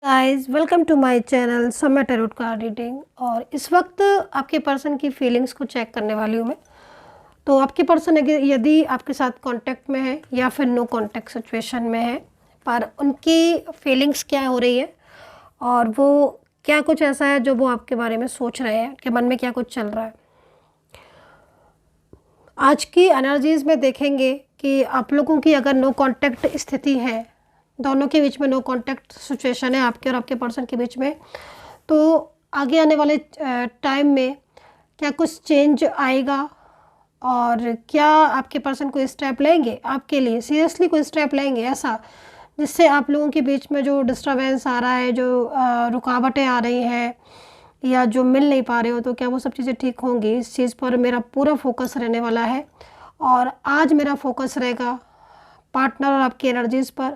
Guys welcome to my channel Samay tarot card reading. और इस वक्त आपके पर्सन की फीलिंग्स को चेक करने वाली हूँ मैं। तो आपके पर्सन यदि आपके साथ कांटेक्ट में है या फिर नो कांटेक्ट सिचुएशन में है, पर उनकी फीलिंग्स क्या हो रही है और वो क्या कुछ ऐसा है जो वो आपके बारे में सोच रहे हैं, कि मन में क्या कुछ चल रहा है। आज की एनर्जीज़ में देखेंगे कि आप लोगों की अगर नो कांटेक्ट स्थिति है, दोनों के बीच में नो कांटेक्ट सिचुएशन है आपके और आपके पर्सन के बीच में, तो आगे आने वाले टाइम में क्या कुछ चेंज आएगा और क्या आपके पर्सन कोई स्टेप लेंगे आपके लिए, सीरियसली कोई स्टेप लेंगे ऐसा जिससे आप लोगों के बीच में जो डिस्टर्बेंस आ रहा है, जो रुकावटें आ रही हैं या जो मिल नहीं पा रहे हो, तो क्या वो सब चीज़ें ठीक होंगी। इस चीज़ पर मेरा पूरा फोकस रहने वाला है। और आज मेरा फोकस रहेगा पार्टनर और आपकी एनर्जीज़ पर।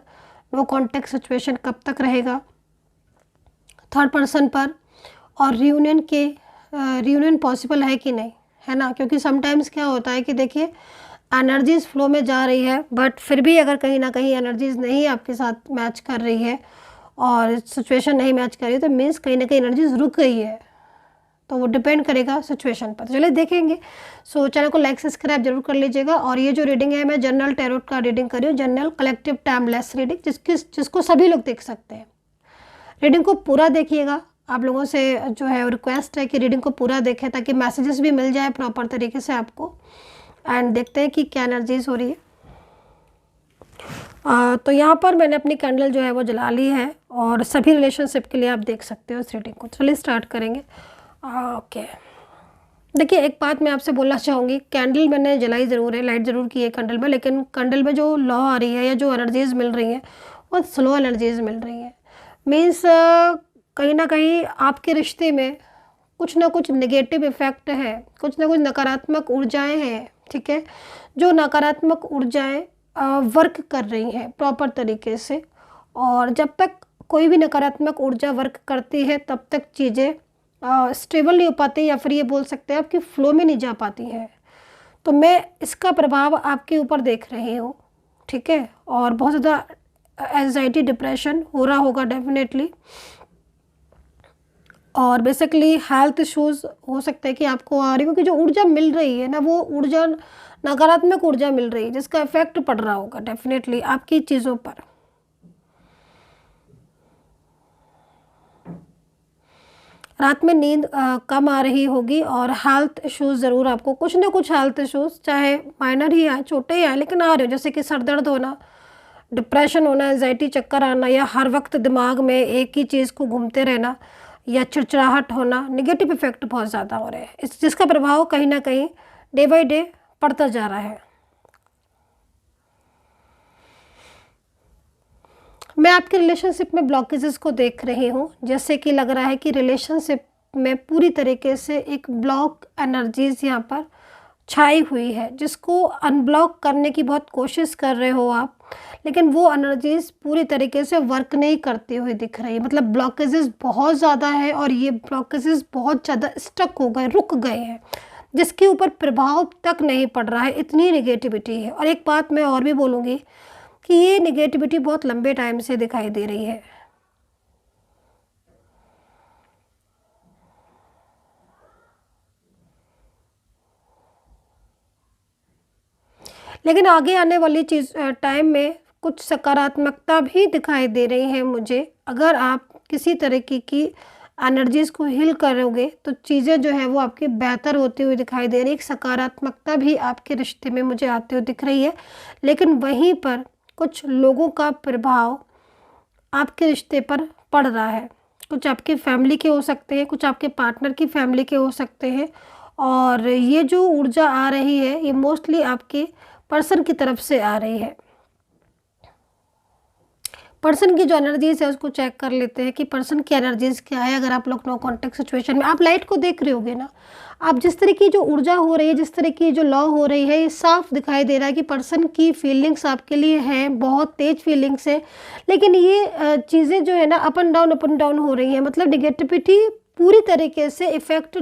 नो कॉन्टेक्ट सिचुएशन कब तक रहेगा, थर्ड पर्सन पर, और रियूनियन पॉसिबल है कि नहीं, है ना। क्योंकि समटाइम्स क्या होता है कि देखिए एनर्जीज़ फ्लो में जा रही है, बट फिर भी अगर कहीं ना कहीं एनर्जीज़ नहीं आपके साथ मैच कर रही है और सिचुएशन नहीं मैच कर रही है, तो मीन्स कहीं ना कहीं एनर्जीज़ रुक गई है। तो वो डिपेंड करेगा सिचुएशन पर। चलिए देखेंगे। सो चैनल को लाइक सब्सक्राइब जरूर कर लीजिएगा। और ये जो रीडिंग है, मैं जनरल टैरोट का रीडिंग कर रही हूँ, जनरल कलेक्टिव टाइमलेस रीडिंग, जिसको सभी लोग देख सकते हैं। रीडिंग को पूरा देखिएगा। आप लोगों से जो है रिक्वेस्ट है कि रीडिंग को पूरा देखें ताकि मैसेजेस भी मिल जाए प्रॉपर तरीके से आपको। एंड देखते हैं कि क्या एनर्जीज हो रही है। तो यहाँ पर मैंने अपनी कैंडल जो है वो जला ली है और सभी रिलेशनशिप के लिए आप देख सकते हो इस रीडिंग को। चलिए स्टार्ट करेंगे। ओके, देखिए एक बात मैं आपसे बोलना चाहूँगी। कैंडल मैंने जलाई ज़रूर है, लाइट ज़रूर की है कैंडल में, लेकिन कैंडल में जो लॉ आ रही है या जो एनर्जीज़ मिल रही हैं वो स्लो एनर्जीज़ मिल रही हैं। मीन्स कहीं ना कहीं आपके रिश्ते में कुछ ना कुछ नेगेटिव इफ़ेक्ट है, कुछ ना कुछ नकारात्मक ऊर्जाएं हैं, ठीक है। जो नकारात्मक ऊर्जाएं वर्क कर रही हैं प्रॉपर तरीके से, और जब तक कोई भी नकारात्मक ऊर्जा वर्क करती है तब तक चीज़ें स्टेबल नहीं हो पाती, या फिर ये बोल सकते हैं आपकी फ्लो में नहीं जा पाती है। तो मैं इसका प्रभाव आपके ऊपर देख रही हूँ, ठीक है। और बहुत ज़्यादा एंजाइटी डिप्रेशन हो रहा होगा डेफिनेटली। और बेसिकली हेल्थ इश्यूज़ हो सकता है कि आपको आ रही हो, क्योंकि जो ऊर्जा मिल रही है ना, वो ऊर्जा नकारात्मक ऊर्जा मिल रही है, जिसका इफेक्ट पड़ रहा होगा डेफिनेटली आपकी चीज़ों पर। रात में नींद कम आ रही होगी और हेल्थ इश्यूज़ ज़रूर आपको, कुछ ना कुछ हेल्थ इश्यूज़, चाहे माइनर ही आए छोटे ही आए, लेकिन आ रहे हो। जैसे कि सर दर्द होना, डिप्रेशन होना, एंजाइटी, चक्कर आना, या हर वक्त दिमाग में एक ही चीज़ को घूमते रहना, या चिड़चिड़ाहट होना, नेगेटिव इफेक्ट बहुत ज़्यादा हो रहे हैं, जिसका प्रभाव कहीं ना कहीं डे बाई डे पड़ता जा रहा है। मैं आपके रिलेशनशिप में ब्लॉकेजेस को देख रही हूँ। जैसे कि लग रहा है कि रिलेशनशिप में पूरी तरीके से एक ब्लॉक एनर्जीज यहाँ पर छाई हुई है, जिसको अनब्लॉक करने की बहुत कोशिश कर रहे हो आप, लेकिन वो एनर्जीज पूरी तरीके से वर्क नहीं करती हुई दिख रही है। मतलब ब्लॉकेजेस बहुत ज़्यादा है और ये ब्लॉकेजेस बहुत ज़्यादा स्टक हो गए, रुक गए हैं, जिसके ऊपर प्रभाव तक नहीं पड़ रहा है, इतनी नेगेटिविटी है। और एक बात मैं और भी बोलूँगी कि ये नेगेटिविटी बहुत लंबे टाइम से दिखाई दे रही है। लेकिन आगे आने वाली टाइम में कुछ सकारात्मकता भी दिखाई दे रही है मुझे। अगर आप किसी तरीके की एनर्जीज़ को हील करोगे तो चीज़ें जो है वो आपकी बेहतर होती हुई दिखाई दे रही है। एक सकारात्मकता भी आपके रिश्ते में मुझे आती हुई दिख रही है। लेकिन वहीं पर कुछ लोगों का प्रभाव आपके रिश्ते पर पड़ रहा है। कुछ आपके फैमिली के हो सकते हैं, कुछ आपके पार्टनर की फैमिली के हो सकते हैं। और ये जो ऊर्जा आ रही है ये मोस्टली आपके पर्सन की तरफ से आ रही है। पर्सन की जो एनर्जीज है उसको चेक कर लेते हैं कि पर्सन की एनर्जीज क्या है। अगर आप लोग नो कॉन्टेक्ट सिचुएशन में, आप लाइट को देख रहे होगे ना, आप जिस तरह की जो ऊर्जा हो रही है, जिस तरह की जो लॉ हो रही है, ये साफ दिखाई दे रहा है कि पर्सन की फीलिंग्स आपके लिए हैं, बहुत तेज फीलिंग्स है। लेकिन ये चीज़ें जो है ना अप एंड डाउन हो रही है। मतलब निगेटिविटी पूरी तरीके से इफेक्ट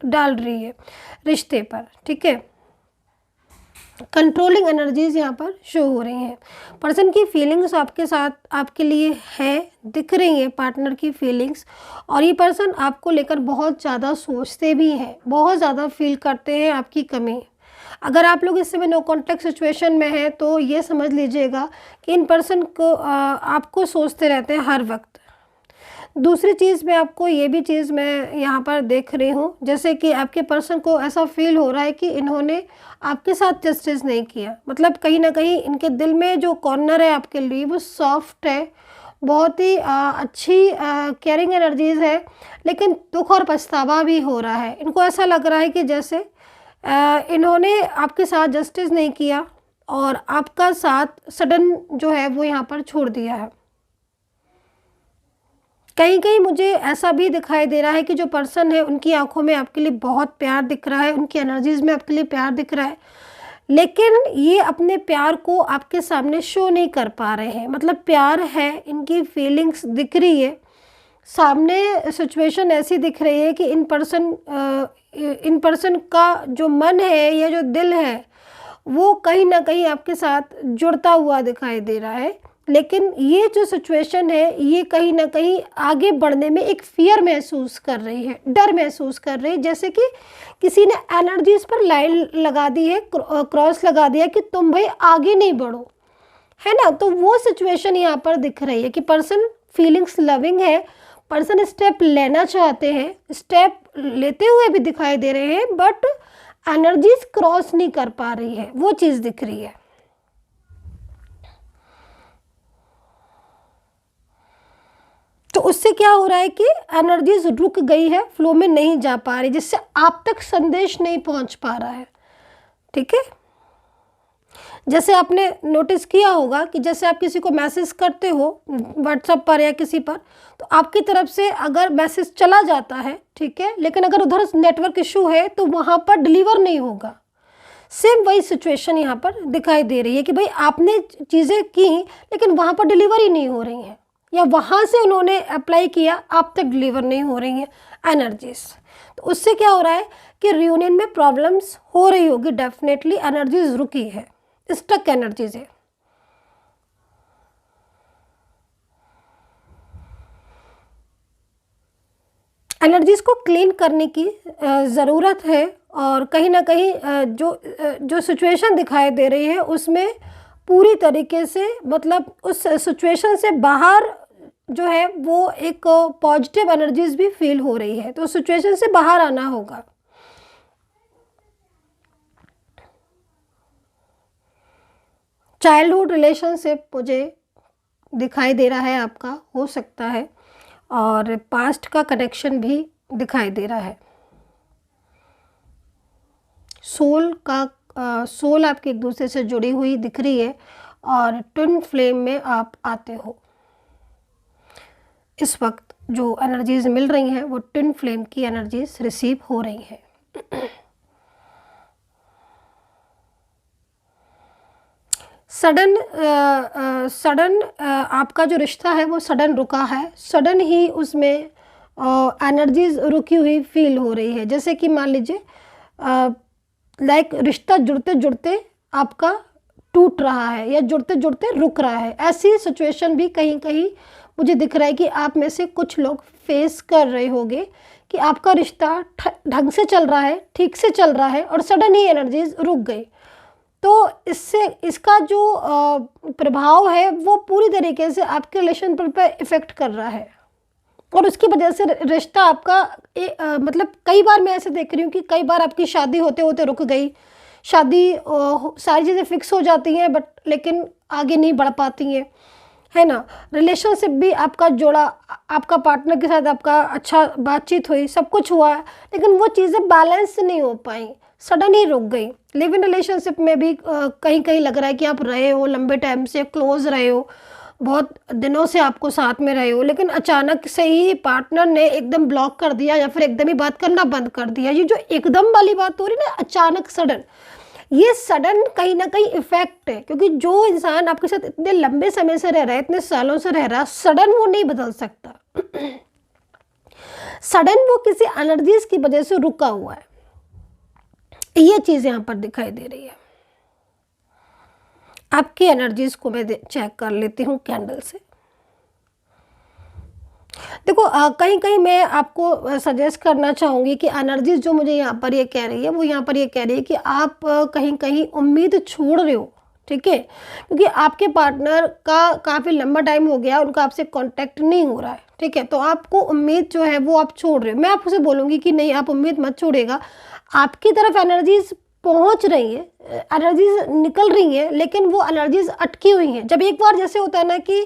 डाल रही है रिश्ते पर, ठीक है। कंट्रोलिंग एनर्जीज यहाँ पर शो हो रही हैं। पर्सन की फीलिंग्स आपके साथ आपके लिए है, दिख रही हैं पार्टनर की फीलिंग्स, और ये पर्सन आपको लेकर बहुत ज़्यादा सोचते भी हैं, बहुत ज़्यादा फील करते हैं आपकी कमी। अगर आप लोग इस समय नो कॉन्टैक्ट सिचुएशन में हैं तो ये समझ लीजिएगा कि इन पर्सन को आपको सोचते रहते हैं हर वक्त। दूसरी चीज़ मैं आपको ये भी चीज़ मैं यहाँ पर देख रही हूँ, जैसे कि आपके पर्सन को ऐसा फील हो रहा है कि इन्होंने आपके साथ जस्टिस नहीं किया। मतलब कहीं ना कहीं इनके दिल में जो कॉर्नर है आपके लिए वो सॉफ्ट है, बहुत ही अच्छी केयरिंग एनर्जीज है, लेकिन दुख और पछतावा भी हो रहा है। इनको ऐसा लग रहा है कि जैसे इन्होंने आपके साथ जस्टिस नहीं किया और आपका साथ सडन जो है वो यहाँ पर छोड़ दिया है। कहीं कहीं मुझे ऐसा भी दिखाई दे रहा है कि जो पर्सन है उनकी आंखों में आपके लिए बहुत प्यार दिख रहा है, उनकी एनर्जीज में आपके लिए प्यार दिख रहा है, लेकिन ये अपने प्यार को आपके सामने शो नहीं कर पा रहे हैं। मतलब प्यार है, इनकी फीलिंग्स दिख रही है, सामने सिचुएशन ऐसी दिख रही है कि इन पर्सन का जो मन है या जो दिल है वो कहीं ना कहीं आपके साथ जुड़ता हुआ दिखाई दे रहा है, लेकिन ये जो सिचुएशन है ये कहीं ना कहीं आगे बढ़ने में एक फियर महसूस कर रही है, डर महसूस कर रही है, जैसे कि किसी ने एनर्जीज पर लाइन लगा दी है, क्रॉस लगा दिया कि तुम भाई आगे नहीं बढ़ो, है ना। तो वो सिचुएशन यहाँ पर दिख रही है कि पर्सन फीलिंग्स लविंग है, पर्सन स्टेप लेना चाहते हैं, स्टेप लेते हुए भी दिखाई दे रहे हैं, बट एनर्जीज क्रॉस नहीं कर पा रही है, वो चीज़ दिख रही है। तो उससे क्या हो रहा है कि एनर्जीज रुक गई है, फ्लो में नहीं जा पा रही, जिससे आप तक संदेश नहीं पहुंच पा रहा है। ठीक है, जैसे आपने नोटिस किया होगा कि जैसे आप किसी को मैसेज करते हो व्हाट्सएप पर या किसी पर, तो आपकी तरफ से अगर मैसेज चला जाता है, ठीक है, लेकिन अगर उधर नेटवर्क इशू है तो वहाँ पर डिलीवर नहीं होगा। सेम वही सिचुएशन यहाँ पर दिखाई दे रही है कि भाई आपने चीज़ें की लेकिन वहाँ पर डिलीवरी नहीं हो रही हैं, या वहाँ से उन्होंने अप्लाई किया आप तक डिलीवर नहीं हो रही हैं एनर्जीज। तो उससे क्या हो रहा है कि रियूनियन में प्रॉब्लम्स हो रही होगी, डेफिनेटली एनर्जीज रुकी है, स्टक एनर्जीज है। एनर्जीज को क्लीन करने की ज़रूरत है, और कहीं ना कहीं जो सिचुएशन दिखाई दे रही है उसमें पूरी तरीके से मतलब उस सिचुएशन से बाहर जो है वो एक पॉजिटिव एनर्जीज भी फील हो रही है, तो सिचुएशन से बाहर आना होगा। चाइल्डहुड रिलेशनशिप मुझे दिखाई दे रहा है आपका, हो सकता है, और पास्ट का कनेक्शन भी दिखाई दे रहा है। सोल आपकी एक दूसरे से जुड़ी हुई दिख रही है, और ट्विन फ्लेम में आप आते हो। इस वक्त जो एनर्जीज मिल रही हैं वो ट्विन फ्लेम की एनर्जीज रिसीव हो रही हैं। सडन आपका जो रिश्ता है वो सडन रुका है, सडन ही उसमें एनर्जीज रुकी हुई फील हो रही है, जैसे कि मान लीजिए लाइक रिश्ता जुड़ते जुड़ते आपका टूट रहा है या जुड़ते जुड़ते रुक रहा है। ऐसी सिचुएशन भी कहीं कहीं मुझे दिख रहा है कि आप में से कुछ लोग फेस कर रहे होंगे कि आपका रिश्ता ढंग से चल रहा है, ठीक से चल रहा है, और सडन ही एनर्जीज रुक गई। तो इससे इसका जो प्रभाव है वो पूरी तरीके से आपके रिलेशन पर इफ़ेक्ट कर रहा है, और उसकी वजह से रिश्ता आपका मतलब कई बार मैं ऐसे देख रही हूँ कि कई बार आपकी शादी होते होते रुक गई, शादी सारी चीज़ें फिक्स हो जाती हैं बट लेकिन आगे नहीं बढ़ पाती हैं, है ना। रिलेशनशिप भी आपका जोड़ा, आपका पार्टनर के साथ आपका अच्छा बातचीत हुई, सब कुछ हुआ, लेकिन वो चीज़ें बैलेंस नहीं हो पाई, सडन ही रुक गई। लिव इन रिलेशनशिप में भी कहीं कहीं लग रहा है कि आप रहे हो लंबे टाइम से, क्लोज रहे हो, बहुत दिनों से आपको साथ में रहे हो, लेकिन अचानक से ही पार्टनर ने एकदम ब्लॉक कर दिया या फिर एकदम ही बात करना बंद कर दिया। ये जो एकदम वाली बात हो रही है ना, अचानक सडन, ये सडन कहीं ना कहीं इफेक्ट है, क्योंकि जो इंसान आपके साथ इतने लंबे समय से रह रहा है, इतने सालों से रह रहा है, सडन वो नहीं बदल सकता। सडन वो किसी एनर्जीज की वजह से रुका हुआ है, ये चीज़ यहाँ पर दिखाई दे रही है। आपकी एनर्जीज को मैं चेक कर लेती हूँ कैंडल से। देखो कहीं कहीं मैं आपको सजेस्ट करना चाहूँगी कि एनर्जीज जो मुझे यहाँ पर ये कह रही है, वो यहाँ पर ये कह रही है कि आप कहीं कहीं उम्मीद छोड़ रहे हो, ठीक है, क्योंकि आपके पार्टनर का काफ़ी लंबा टाइम हो गया, उनका आपसे कांटेक्ट नहीं हो रहा है, ठीक है, तो आपको उम्मीद जो है वो आप छोड़ रहे हो। मैं आपसे बोलूँगी कि नहीं, आप उम्मीद मत छोड़ेगा, आपकी तरफ एनर्जीज पहुंच रही है, एनर्जीज निकल रही है, लेकिन वो एनर्जीज अटकी हुई हैं। जब एक बार जैसे होता है ना कि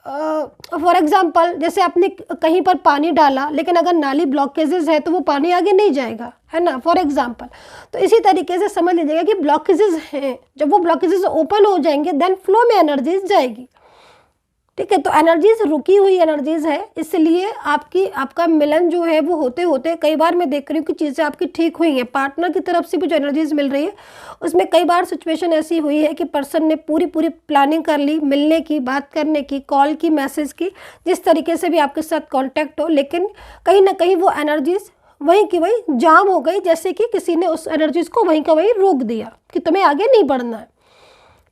फॉर एग्जाम्पल जैसे आपने कहीं पर पानी डाला, लेकिन अगर नाली ब्लॉकेजेस है तो वो पानी आगे नहीं जाएगा, है ना, फॉर एग्जाम्पल। तो इसी तरीके से समझ लीजिएगा कि ब्लॉकेजेस हैं, जब वो ब्लॉकेजेस ओपन हो जाएंगे देन फ्लो में एनर्जीज जाएगी, ठीक है। तो एनर्जीज रुकी हुई एनर्जीज है, इसलिए आपका मिलन जो है वो होते होते कई बार मैं देख रही हूँ कि चीज़ें आपकी ठीक हुई हैं। पार्टनर की तरफ से भी जो एनर्जीज मिल रही है उसमें कई बार सिचुएशन ऐसी हुई है कि पर्सन ने पूरी प्लानिंग कर ली, मिलने की, बात करने की, कॉल की, मैसेज की, जिस तरीके से भी आपके साथ कॉन्टैक्ट हो, लेकिन कहीं ना कहीं वो एनर्जीज वहीं की वहीं जाम हो गई, जैसे कि किसी ने उस एनर्जीज को वहीं का वहीं रोक दिया कि तुम्हें आगे नहीं बढ़ना है,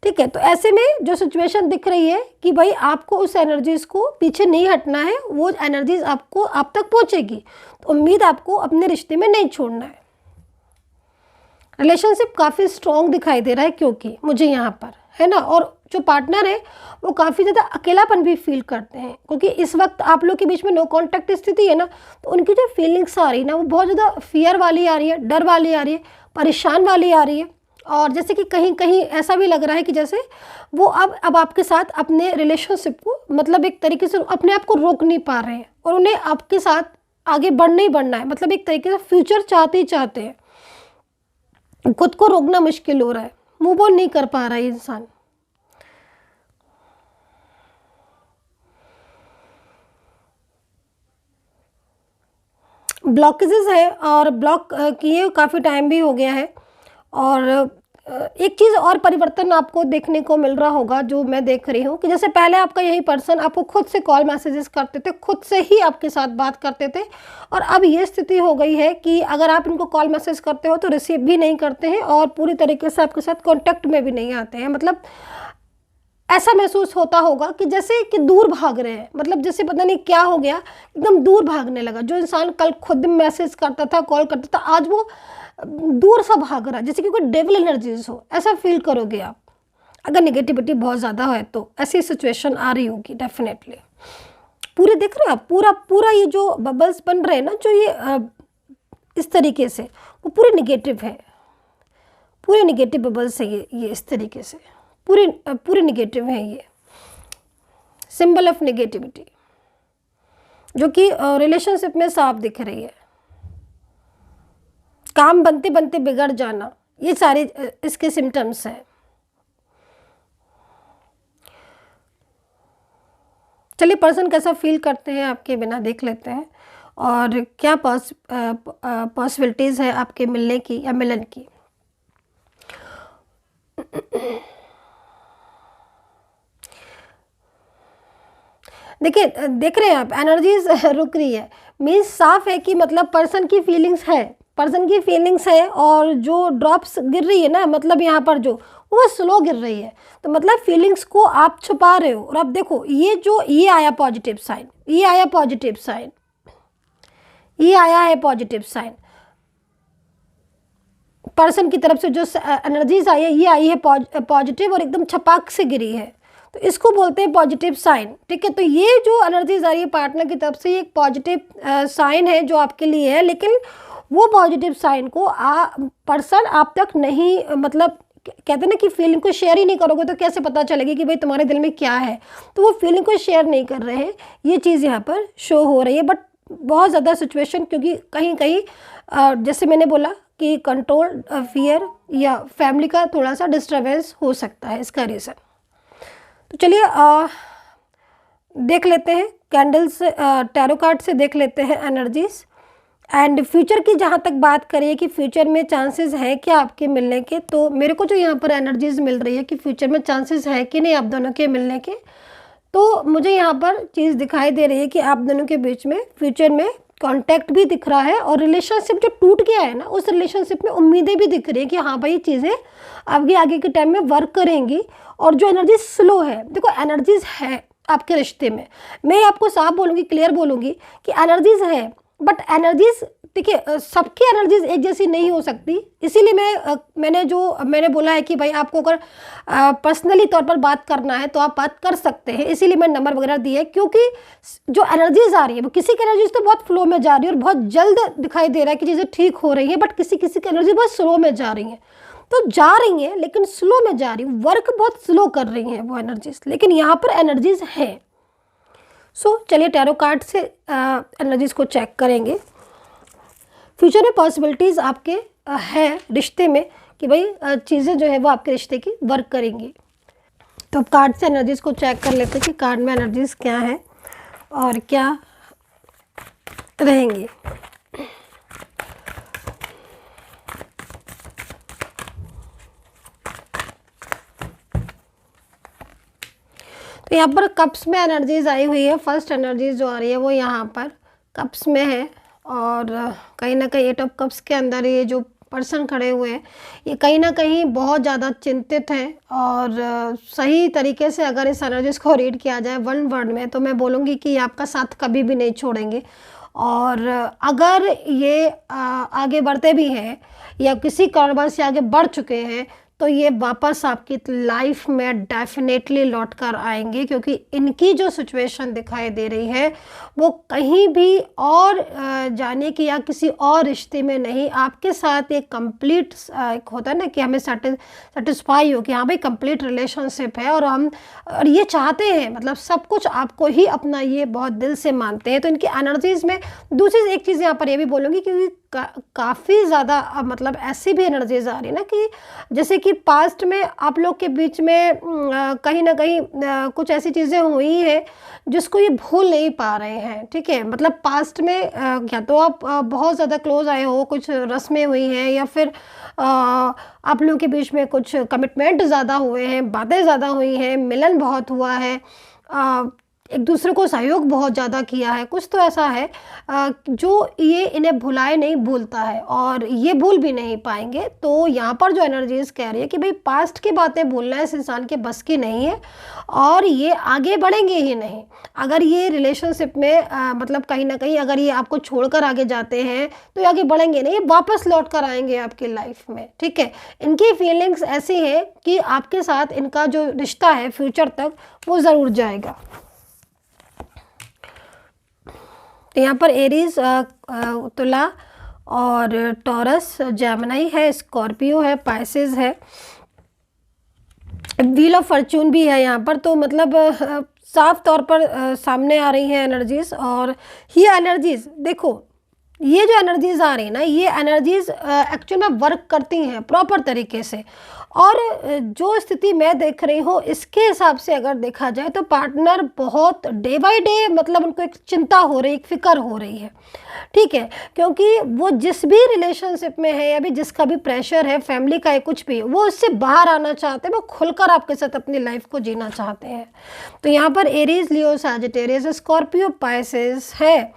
ठीक है। तो ऐसे में जो सिचुएशन दिख रही है कि भाई आपको उस एनर्जीज को पीछे नहीं हटना है, वो एनर्जीज आपको आप तक पहुंचेगी, तो उम्मीद आपको अपने रिश्ते में नहीं छोड़ना है। रिलेशनशिप काफ़ी स्ट्रॉन्ग दिखाई दे रहा है क्योंकि मुझे यहाँ पर, है ना, और जो पार्टनर है वो काफ़ी ज़्यादा अकेलापन भी फील करते हैं, क्योंकि इस वक्त आप लोग के बीच में नो कॉन्टैक्ट स्थिति है ना, तो उनकी जो फीलिंग्स आ रही है ना वो बहुत ज़्यादा फियर वाली आ रही है, डर वाली आ रही है, परेशान वाली आ रही है, और जैसे कि कहीं कहीं ऐसा भी लग रहा है कि जैसे वो अब आपके साथ अपने रिलेशनशिप को मतलब एक तरीके से अपने आप को रोक नहीं पा रहे हैं, और उन्हें आपके साथ आगे बढ़ना ही बढ़ना है, मतलब एक तरीके से फ्यूचर चाहते ही चाहते हैं, खुद को रोकना मुश्किल हो रहा है, मूव ऑन नहीं कर पा रहा है इंसान। ब्लॉकेजेस है और ब्लॉक किए काफ़ी टाइम भी हो गया है, और एक चीज़ और परिवर्तन आपको देखने को मिल रहा होगा जो मैं देख रही हूँ कि जैसे पहले आपका यही पर्सन आपको खुद से कॉल मैसेजेस करते थे, खुद से ही आपके साथ बात करते थे, और अब ये स्थिति हो गई है कि अगर आप इनको कॉल मैसेज करते हो तो रिसीव भी नहीं करते हैं और पूरी तरीके से आपके साथ कॉन्टैक्ट में भी नहीं आते हैं। मतलब ऐसा महसूस होता होगा कि जैसे कि दूर भाग रहे हैं, मतलब जैसे पता नहीं क्या हो गया, एकदम दूर भागने लगा। जो इंसान कल खुद मैसेज करता था, कॉल करता था, आज वो दूर सा भाग रहा है, जैसे कि कोई डेविल एनर्जीज हो, ऐसा फील करोगे आप। अगर नेगेटिविटी बहुत ज़्यादा है तो ऐसी सिचुएशन आ रही होगी डेफिनेटली। पूरे देख रहे हो आप, पूरा ये जो बबल्स बन रहे हैं ना, जो ये इस तरीके से, वो पूरे निगेटिव है, पूरे निगेटिव बबल्स है ये इस तरीके से पूरे निगेटिव है। ये सिंबल ऑफ नेगेटिविटी जो कि रिलेशनशिप में साफ दिख रही है। काम बनते बनते बिगड़ जाना, ये सारे इसके सिम्टम्स हैं। चलिए पर्सन कैसा फील करते हैं आपके बिना देख लेते हैं, और क्या पॉसिबिलिटीज़ है आपके मिलने की या मिलन की। देखिए देख रहे हैं आप, एनर्जीज रुक रही है, मीन्स साफ है कि मतलब पर्सन की फीलिंग्स है, और जो ड्रॉप्स गिर रही है ना, मतलब यहाँ पर जो वो स्लो गिर रही है, तो मतलब फीलिंग्स को आप छुपा रहे हो। और अब देखो ये आया पॉजिटिव साइन, ये आया है पॉजिटिव साइन पर्सन की तरफ से। जो एनर्जीज आई है ये आई है पॉजिटिव और एकदम छपाक से गिरी है, तो इसको बोलते हैं पॉजिटिव साइन, ठीक है। तो ये जो एनर्जीज आ रही है पार्टनर की तरफ से, ये एक पॉजिटिव साइन है जो आपके लिए है, लेकिन वो पॉजिटिव साइन को पर्सन आप तक नहीं, मतलब कहते हैं ना कि फीलिंग को शेयर ही नहीं करोगे तो कैसे पता चलेगी कि भाई तुम्हारे दिल में क्या है, तो वो फीलिंग को शेयर नहीं कर रहे हैं, ये चीज़ यहाँ पर शो हो रही है। बट बहुत ज़्यादा सिचुएशन, क्योंकि कहीं कहीं जैसे मैंने बोला कि कंट्रोल, फियर या फैमिली का थोड़ा सा डिस्टर्बेंस हो सकता है इसका रीज़न। तो चलिए देख लेते हैं कैंडल्स, टैरो कार्ड से देख लेते हैं एनर्जीज। एंड फ्यूचर की जहाँ तक बात करिए कि फ्यूचर में चांसेस है क्या आपके मिलने के, तो मेरे को जो यहाँ पर एनर्जीज मिल रही है कि फ्यूचर में चांसेस है कि नहीं आप दोनों के मिलने के, तो मुझे यहाँ पर चीज़ दिखाई दे रही है कि आप दोनों के बीच में फ्यूचर में कांटेक्ट भी दिख रहा है और रिलेशनशिप जो टूट गया है ना, उस रिलेशनशिप में उम्मीदें भी दिख रही है कि हाँ भाई चीज़ें आगे आगे के टाइम में वर्क करेंगी। और जो एनर्जी स्लो है, देखो एनर्जीज है आपके रिश्ते में, मैं आपको साफ बोलूँगी, क्लियर बोलूँगी कि एनर्जीज है, बट एनर्जीज देखिए सबकी एनर्जीज एक जैसी नहीं हो सकती। इसीलिए मैंने बोला है कि भाई आपको अगर पर्सनली तौर पर बात करना है तो आप बात कर सकते हैं, इसीलिए मैंने नंबर वगैरह दिए है। क्योंकि जो एनर्जीज आ रही है वो किसी की एनर्जीज तो बहुत फ्लो में जा रही है और बहुत जल्द दिखाई दे रहा है कि चीज़ें ठीक हो रही है, बट किसी किसी की एनर्जी बहुत स्लो में जा रही है। तो जा रही हैं लेकिन स्लो में जा रही, वर्क बहुत स्लो कर रही हैं वो एनर्जीज, लेकिन यहाँ पर एनर्जीज हैं। सो चलिए टैरो कार्ड से एनर्जीज को चेक करेंगे। फ्यूचर में पॉसिबिलिटीज़ आपके है रिश्ते में कि भाई चीज़ें जो है वो आपके रिश्ते की वर्क करेंगी। तो अब कार्ड से एनर्जीज को चेक कर लेते हैं कि कार्ड में एनर्जीज क्या है और क्या रहेंगी। तो यहाँ पर कप्स में एनर्जीज आई हुई है। फर्स्ट एनर्जीज जो आ रही है वो यहाँ पर कप्स में है और कहीं ना कहीं 8 ऑफ कप्स के अंदर ये जो पर्सन खड़े हुए हैं ये कहीं ना कहीं बहुत ज़्यादा चिंतित हैं। और सही तरीके से अगर इस एनर्जीज को रीड किया जाए वन वर्ड में तो मैं बोलूँगी कि ये आपका साथ कभी भी नहीं छोड़ेंगे। और अगर ये आगे बढ़ते भी हैं या किसी कारणवश से आगे बढ़ चुके हैं तो ये वापस आपकी लाइफ में डेफिनेटली लौट कर आएंगे, क्योंकि इनकी जो सिचुएशन दिखाई दे रही है वो कहीं भी और जाने की या किसी और रिश्ते में नहीं, आपके साथ एक कंप्लीट एक होता है ना कि हमें सेटिस्फाई हो कि हाँ भाई कंप्लीट रिलेशनशिप है और ये चाहते हैं, मतलब सब कुछ आपको ही अपना, ये बहुत दिल से मानते हैं। तो इनकी एनर्जीज़ में दूसरी एक चीज़ यहाँ पर ये भी बोलूँगी कि काफ़ी ज़्यादा मतलब ऐसी भी एनर्जीज आ रही है ना कि जैसे कि पास्ट में आप लोग के बीच में कहीं ना कहीं कुछ ऐसी चीज़ें हुई हैं जिसको ये भूल नहीं पा रहे हैं। ठीक है, मतलब पास्ट में या तो आप बहुत ज़्यादा क्लोज आए हो, कुछ रस्में हुई हैं, या फिर आप लोगों के बीच में कुछ कमिटमेंट ज़्यादा हुए हैं, बातें ज़्यादा हुई हैं, मिलन बहुत हुआ है, एक दूसरे को सहयोग बहुत ज़्यादा किया है। कुछ तो ऐसा है जो ये इन्हें भुलाए नहीं भूलता है और ये भूल भी नहीं पाएंगे। तो यहाँ पर जो एनर्जीज कह रही है कि भाई पास्ट की बातें भूलना इस इंसान के बस की नहीं है और ये आगे बढ़ेंगे ही नहीं। अगर ये रिलेशनशिप में मतलब कहीं ना कहीं अगर ये आपको छोड़कर आगे जाते हैं तो ये आगे बढ़ेंगे नहीं, ये वापस लौट कर आएंगे आपकी लाइफ में। ठीक है, इनकी फीलिंग्स ऐसी हैं कि आपके साथ इनका जो रिश्ता है फ्यूचर तक वो ज़रूर जाएगा। तो यहाँ पर एरीज, तुला और टॉरस, जेमिनी है, स्कॉर्पियो है, पाइसेस है, व्हील ऑफ फॉर्चून भी है यहाँ पर। तो मतलब साफ तौर पर सामने आ रही हैं एनर्जीज। और ये एनर्जीज देखो, ये जो एनर्जीज आ रही है ना, ये एनर्जीज एक्चुअल में वर्क करती हैं प्रॉपर तरीके से। और जो स्थिति मैं देख रही हूँ इसके हिसाब से अगर देखा जाए तो पार्टनर बहुत डे बाय डे मतलब उनको एक चिंता हो रही, एक फिक्र हो रही है। ठीक है, क्योंकि वो जिस भी रिलेशनशिप में है या भी जिसका भी प्रेशर है, फैमिली का है, कुछ भी, वो उससे बाहर आना चाहते हैं, वो खुलकर आपके साथ अपनी लाइफ को जीना चाहते हैं। तो यहाँ पर एरीज, लियो, सैजिटेरियस, स्कॉर्पियो, पाइसेस है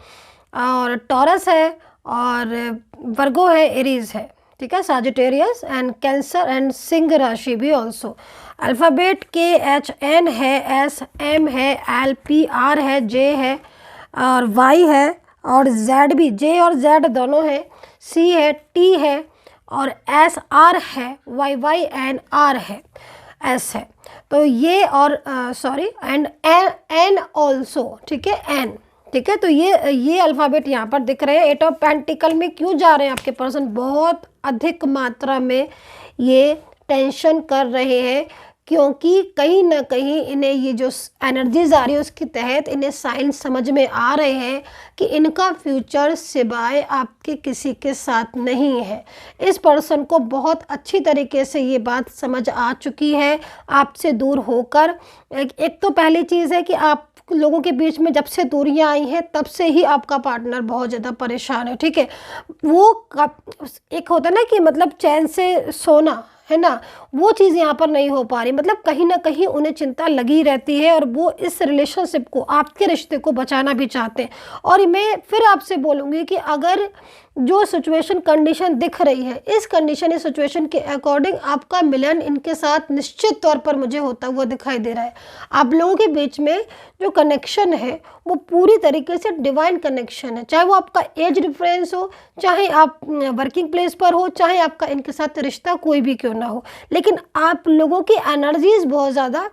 और टॉरस है और वर्गो है, एरीज है। ठीक है, Sagittarius and cancer and Singh राशि भी ऑल्सो। अल्फ़ाबेट KHN है, SM है, LPR है, J है और Y है और Z भी, J और Z दोनों है, C है, T है और SR है, YY एंड R है, S है। तो ये और सॉरी एंड N ऑल्सो। ठीक है, N। ठीक है, तो ये अल्फ़ाबेट यहाँ पर दिख रहे हैं। 8 ऑफ पेंटिकल में क्यों जा रहे हैं आपके पर्सन, बहुत अधिक मात्रा में ये टेंशन कर रहे हैं, क्योंकि कहीं ना कहीं इन्हें ये जो एनर्जीज आ रही है उसके तहत इन्हें साइन समझ में आ रहे हैं कि इनका फ्यूचर सिवाय आपके किसी के साथ नहीं है। इस पर्सन को बहुत अच्छी तरीके से ये बात समझ आ चुकी है आपसे दूर होकर। एक तो पहली चीज़ है कि आप लोगों के बीच में जब से दूरियां आई हैं तब से ही आपका पार्टनर बहुत ज़्यादा परेशान है। ठीक है, वो एक होता है ना कि मतलब चैन से सोना, है ना, वो चीज़ यहाँ पर नहीं हो पा रही। मतलब कहीं ना कहीं उन्हें चिंता लगी रहती है और वो इस रिलेशनशिप को, आपके रिश्ते को बचाना भी चाहते हैं। और मैं फिर आपसे बोलूँगी कि अगर जो सिचुएशन कंडीशन दिख रही है, इस कंडीशन इस सिचुएशन के अकॉर्डिंग आपका मिलन इनके साथ निश्चित तौर पर मुझे होता हुआ दिखाई दे रहा है। आप लोगों के बीच में जो कनेक्शन है वो पूरी तरीके से डिवाइन कनेक्शन है, चाहे वो आपका एज डिफरेंस हो, चाहे आप वर्किंग प्लेस पर हो, चाहे आपका इनके साथ रिश्ता कोई भी क्यों ना हो, लेकिन आप लोगों की एनर्जीज बहुत ज़्यादा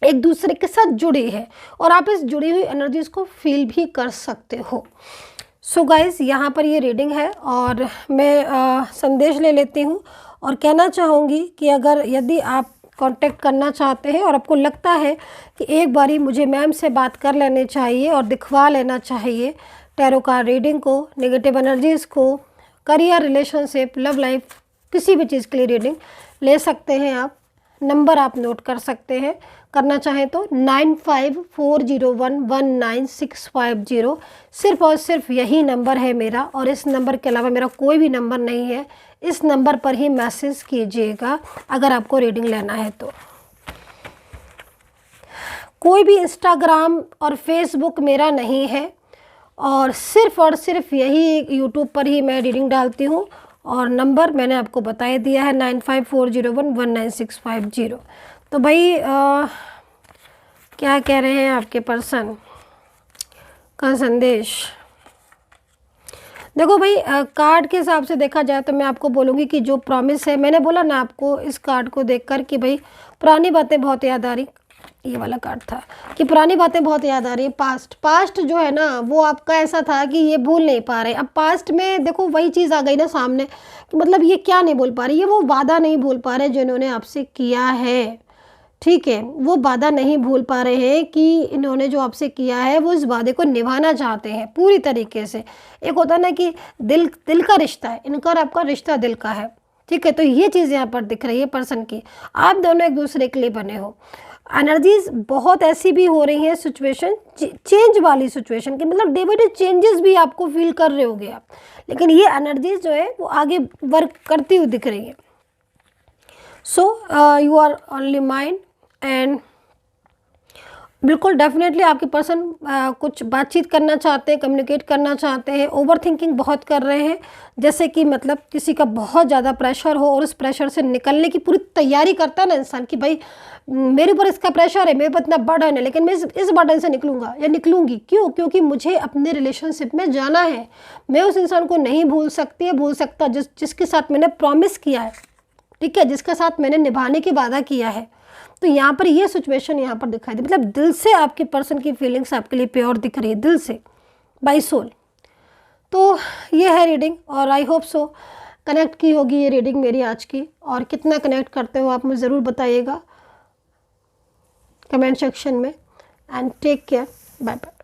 एक दूसरे के साथ जुड़ी है और आप इस जुड़ी हुई एनर्जीज को फील भी कर सकते हो। सो गाइस, यहाँ पर ये रीडिंग है और मैं संदेश ले लेती हूँ और कहना चाहूँगी कि अगर यदि आप कांटेक्ट करना चाहते हैं और आपको लगता है कि एक बारी मुझे मैम से बात कर लेनी चाहिए और दिखवा लेना चाहिए टैरो कार्ड रीडिंग को, नेगेटिव एनर्जीज़ को, करियर, रिलेशनशिप, लव लाइफ, किसी भी चीज़ के लिए रीडिंग ले सकते हैं आप। नंबर आप नोट कर सकते हैं, करना चाहें तो 9540119650। सिर्फ और सिर्फ यही नंबर है मेरा और इस नंबर के अलावा मेरा कोई भी नंबर नहीं है। इस नंबर पर ही मैसेज कीजिएगा अगर आपको रीडिंग लेना है तो। कोई भी इंस्टाग्राम और फेसबुक मेरा नहीं है और सिर्फ यही यूट्यूब पर ही मैं रीडिंग डालती हूँ और नंबर मैंने आपको बता दिया है 9540119650। तो भाई क्या कह रहे हैं आपके पर्सन का संदेश? देखो भाई, कार्ड के हिसाब से देखा जाए तो मैं आपको बोलूँगी कि जो प्रॉमिस है, मैंने बोला ना आपको इस कार्ड को देखकर कि भाई पुरानी बातें बहुत याद आ रही, ये वाला कार्ड था कि पुरानी बातें बहुत याद आ रही है। पास्ट जो है ना वो आपका ऐसा था कि ये भूल नहीं पा रहे। अब पास्ट में देखो वही चीज़ आ गई ना सामने कि मतलब ये क्या नहीं भूल पा रही, ये वो वादा नहीं भूल पा रहे जिन्होंने आपसे किया है। ठीक है, वो वादा नहीं भूल पा रहे हैं कि इन्होंने जो आपसे किया है वो इस वादे को निभाना चाहते हैं पूरी तरीके से। एक होता है ना कि दिल का रिश्ता है, इनका और आपका रिश्ता दिल का है। ठीक है, तो ये चीज़ यहाँ पर दिख रही है पर्सन की, आप दोनों एक दूसरे के लिए बने हो। एनर्जीज बहुत ऐसी भी हो रही हैं, सिचुएशन चेंज वाली सिचुएशन की, मतलब डे बाई डे चेंजेस भी आपको फील कर रहे होगे आप, लेकिन ये एनर्जीज जो है वो आगे वर्क करती हुई दिख रही है। So you are only mind and बिल्कुल डेफिनेटली आपके पर्सन कुछ बातचीत करना चाहते हैं, कम्युनिकेट करना चाहते हैं। ओवर थिंकिंग बहुत कर रहे हैं, जैसे कि मतलब किसी का बहुत ज़्यादा प्रेशर हो और उस प्रेशर से निकलने की पूरी तैयारी करता है ना इंसान कि भाई मेरे ऊपर इसका प्रेशर है, मेरे ऊपर इतना बर्डन है, लेकिन मैं इस बर्डन से निकलूंगा या निकलूंगी। क्यों? क्योंकि मुझे अपने रिलेशनशिप में जाना है। मैं उस इंसान को नहीं भूल सकता जिसके साथ मैंने प्रॉमिस किया है, ठीक है, जिसके साथ मैंने निभाने की वादा किया है। तो यहाँ पर ये सिचुएशन यहाँ पर दिखाई दे, मतलब दिल से आपके पर्सन की फीलिंग्स आपके लिए प्योर दिख रही है, दिल से, बाय सोल। तो ये है रीडिंग और आई होप सो कनेक्ट की होगी ये रीडिंग मेरी आज की। और कितना कनेक्ट करते हो आप मुझे ज़रूर बताइएगा कमेंट सेक्शन में। And take care, bye bye.